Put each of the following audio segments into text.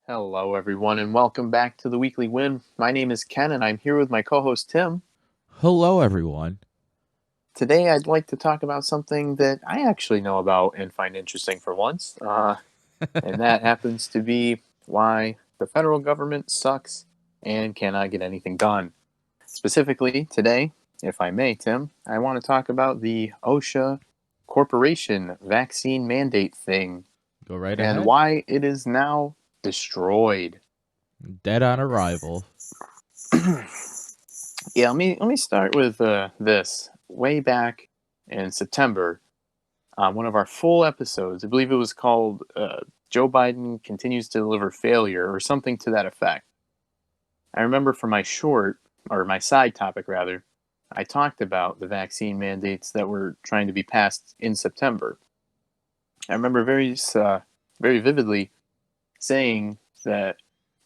Hello, everyone, and welcome back to the Weekly Win. My name is Ken, and I'm here with my co host, Tim. Hello, everyone. Today, I'd like to talk about something that I actually know about and find interesting for once, and that happens to be why the federal government sucks and cannot get anything done. Specifically, today, if I may, Tim, I want to talk about the OSHA corporation vaccine mandate thing Go right and ahead. why it is now destroyed. Dead on arrival. Yeah, let me start with this. Way back in September, one of our full episodes, I believe it was called "Joe Biden Continues to Deliver Failure" or something to that effect. I remember for my short or my side topic rather, I talked about the vaccine mandates that were trying to be passed in September. I remember very vividly saying that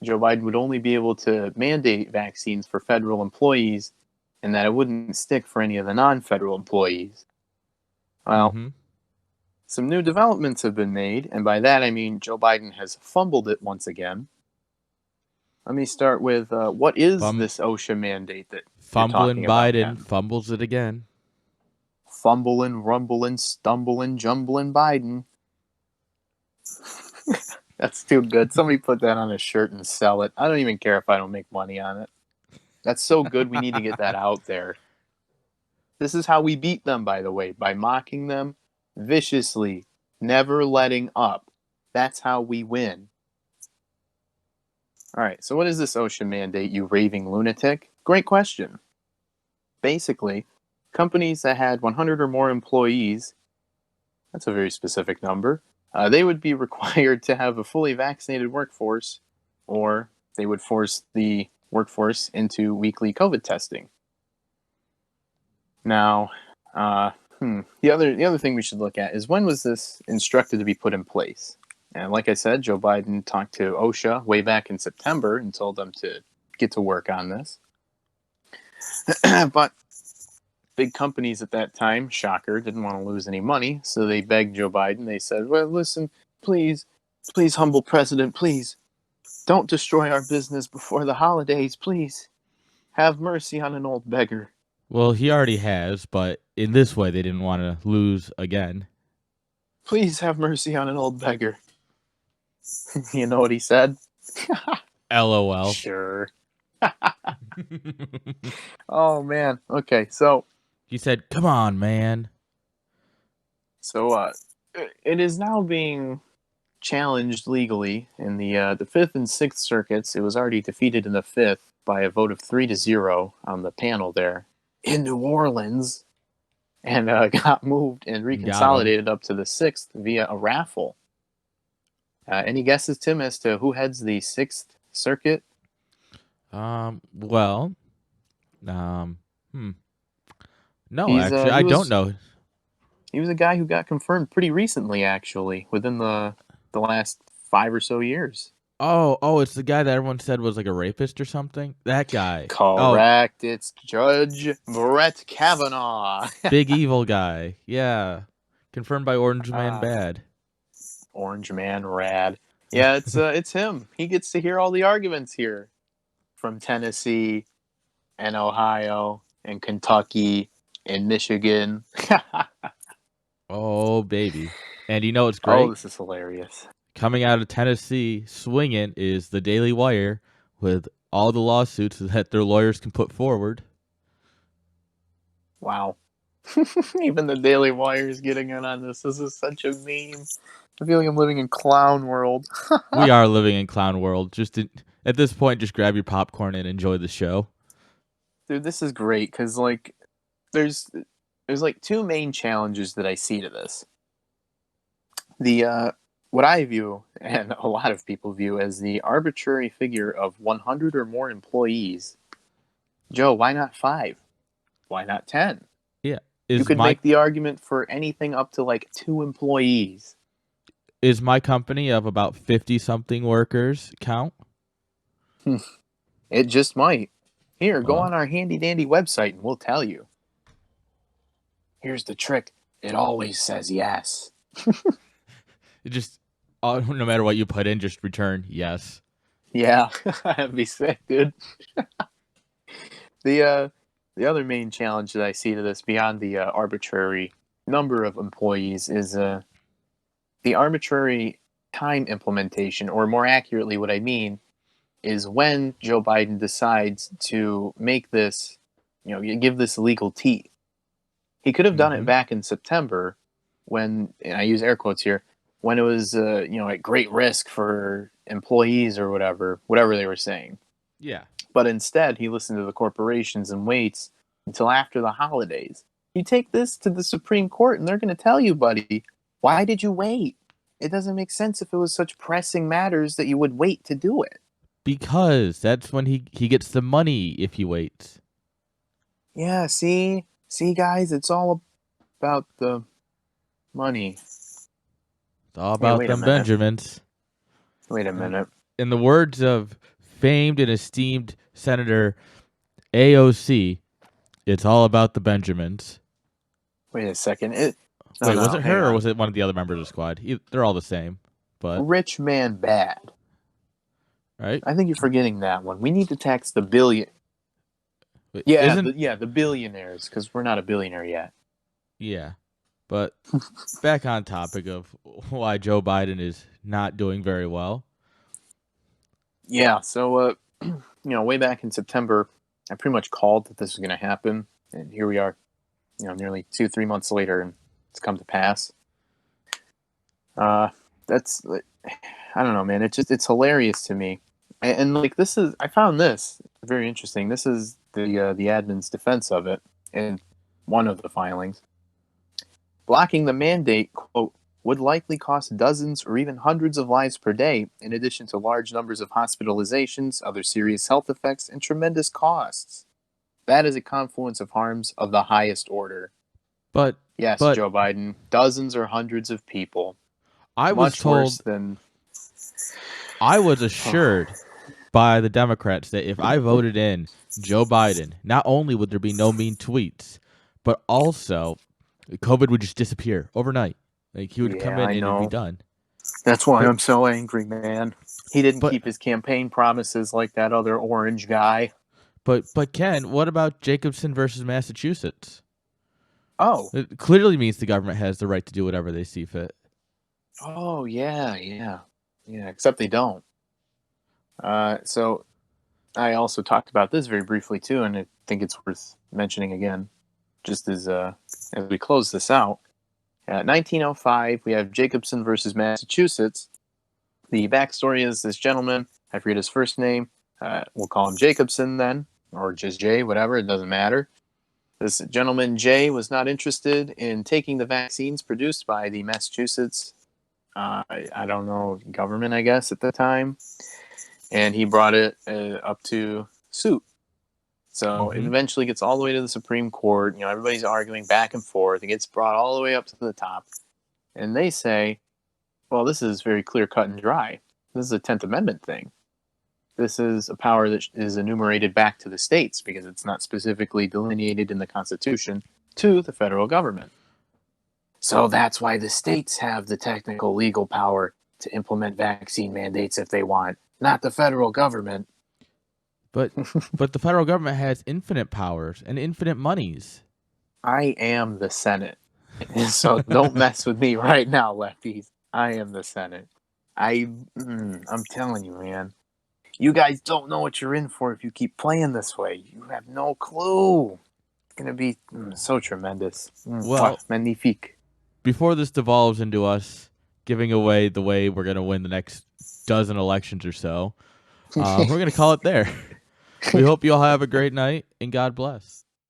Joe Biden would only be able to mandate vaccines for federal employees and that it wouldn't stick for any of the non federal employees. Well, Mm-hmm. some new developments have been made, and by that I mean Joe Biden has fumbled it once again. Let me start with what is Fum- this OSHA mandate that you're talking Fumbling about, Biden Ken? fumbles it again. Fumbling, rumbling, stumbling, jumbling Biden. That's too good. Somebody put that on a shirt and sell it. I don't even care if I don't make money on it. That's so good, we need to get that out there. This is how we beat them, by the way, by mocking them viciously, never letting up. That's how we win. All right, so what is this OSHA mandate, you raving lunatic? Great question. Basically, companies that had 100 or more employees, that's a very specific number, they would be required to have a fully vaccinated workforce, or they would force the workforce into weekly COVID testing. Now, the other thing we should look at is when was this instructed to be put in place? And like I said, Joe Biden talked to OSHA way back in September and told them to get to work on this. But big companies at that time, shocker, didn't want to lose any money, so they begged Joe Biden. They said, "Well, listen, please, please, humble president, please, don't destroy our business before the holidays, please. Have mercy on an old beggar. Well, he already has, but in this way, they didn't want to lose again. Please have mercy on an old beggar." You know what he said? LOL. Sure. Oh man. Okay. He said, "Come on, man." So it is now being challenged legally in the Fifth and Sixth Circuits. It was already defeated in the Fifth by a vote of 3-0 on the panel there in New Orleans, and got moved and Got him. reconsolidated up to the Sixth via a raffle. Any guesses, Tim, as to who heads the Sixth Circuit? Well, um, hmm. No, He's actually, I don't know. he was a guy who got confirmed pretty recently, actually, within the last 5 or so years. Oh, it's the guy that everyone said was like a rapist or something. That guy. Oh, Correct. It's Judge Brett Kavanaugh. big evil guy. Yeah. Confirmed by Orange Man Ah, Bad. Orange Man, rad. Yeah, it's him. He gets to hear all the arguments here from Tennessee and Ohio and Kentucky and Michigan. Oh, baby. And you know what's Oh, great? this is hilarious. Coming out of Tennessee, swinging is the Daily Wire with all the lawsuits that their lawyers can put forward. Wow. Even the Daily Wire is getting in on this. This is such a meme. I feel like I'm living in clown world. We are living in clown world. At this point, just grab your popcorn and enjoy the show. Dude, this is great because like there's there's like two main challenges that I see to this. The what I view and a lot of people view as the arbitrary figure of 100 or more employees. Joe, why not 5? Why not 10? Yeah. You Is could my make the argument for anything up to like 2 employees. is my company of about 50 something workers count? It just might. Here, go Well, on our handy dandy website and we'll tell you. Here's the trick. It always says yes. it just no matter what you put in, just return yes. Yeah, that'd be sick, dude. The uh, the other main challenge that I see to this, beyond the arbitrary number of employees, is the arbitrary time implementation, or more accurately, what I mean is when Joe Biden decides to make this, give this legal teeth. He could have done it Mm-hmm. back in September, when, and I use air quotes here, when it was, at great risk for employees or whatever they were saying. Yeah. But instead, he listened to the corporations and waits until after the holidays. You take this to the Supreme Court, and they're going to tell you, buddy, why did you wait? It doesn't make sense if it was such pressing matters that you would wait to do it. Because that's when he gets the money if he waits. Yeah, see, guys, it's all about the money. It's all Hey, about wait a them minute. Benjamins. Wait a And minute. in the words of famed and esteemed Senator AOC, it's all about the Benjamins. Wait a second. No, Wait, was no, it hang her or on. was it one of the other members of the squad? They're all the same, but Rich man bad. right? I think you're forgetting that one. We need to tax the billion. Wait, Yeah, isn't the billionaires, because we're not a billionaire yet. yeah. But back on topic of why Joe Biden is not doing very well. Yeah, so way back in September, I pretty much called that this was going to happen, and here we are, nearly 2-3 months later, and it's come to pass. That's, I don't know, man. It's hilarious to me, and like, I found this very interesting. This is the admin's defense of it in one of the filings. Blocking the mandate, quote, would likely cost dozens or even hundreds of lives per day, in addition to large numbers of hospitalizations, other serious health effects, and tremendous costs. That is a confluence of harms of the highest order. But Yes, but Joe Biden, dozens or hundreds of people. I was Much worse told than. I was assured by the Democrats that if I voted in Joe Biden, not only would there be no mean tweets, but also COVID would just disappear overnight. Like he would come Yeah, in I and it'd be know. done. That's why But I'm so angry, man. He didn't but keep his campaign promises like that other orange guy. but Ken, what about Jacobson versus Massachusetts? Oh, It clearly means the government has the right to do whatever they see fit. oh, yeah. Except they don't. So I also talked about this very briefly too, and I think it's worth mentioning again, just as we close this out. 1905, we have Jacobson versus Massachusetts. The backstory is this gentleman, I forget his first name. We'll call him Jacobson then, or just Jay, whatever. It doesn't matter. This gentleman, Jay, was not interested in taking the vaccines produced by the Massachusetts, I don't know, government, I guess, at the time. And he brought it up to suit. So it Mm-hmm. eventually gets all the way to the Supreme Court. Everybody's arguing back and forth. It gets brought all the way up to the top. And they say, well, this is very clear cut and dry. This is a 10th Amendment thing. This is a power that is enumerated back to the states because it's not specifically delineated in the Constitution to the federal government. So that's why the states have the technical legal power to implement vaccine mandates if they want, not the federal government. But the federal government has infinite powers and infinite monies. I am the Senate. So don't mess with me right now, lefties. I am the Senate. I'm telling you, man. You guys don't know what you're in for if you keep playing this way. You have no clue. It's going to be so tremendous. Well, Magnifique. before this devolves into us giving away the way we're going to win the next dozen elections or so, we're going to call it there. We hope you all have a great night and God bless.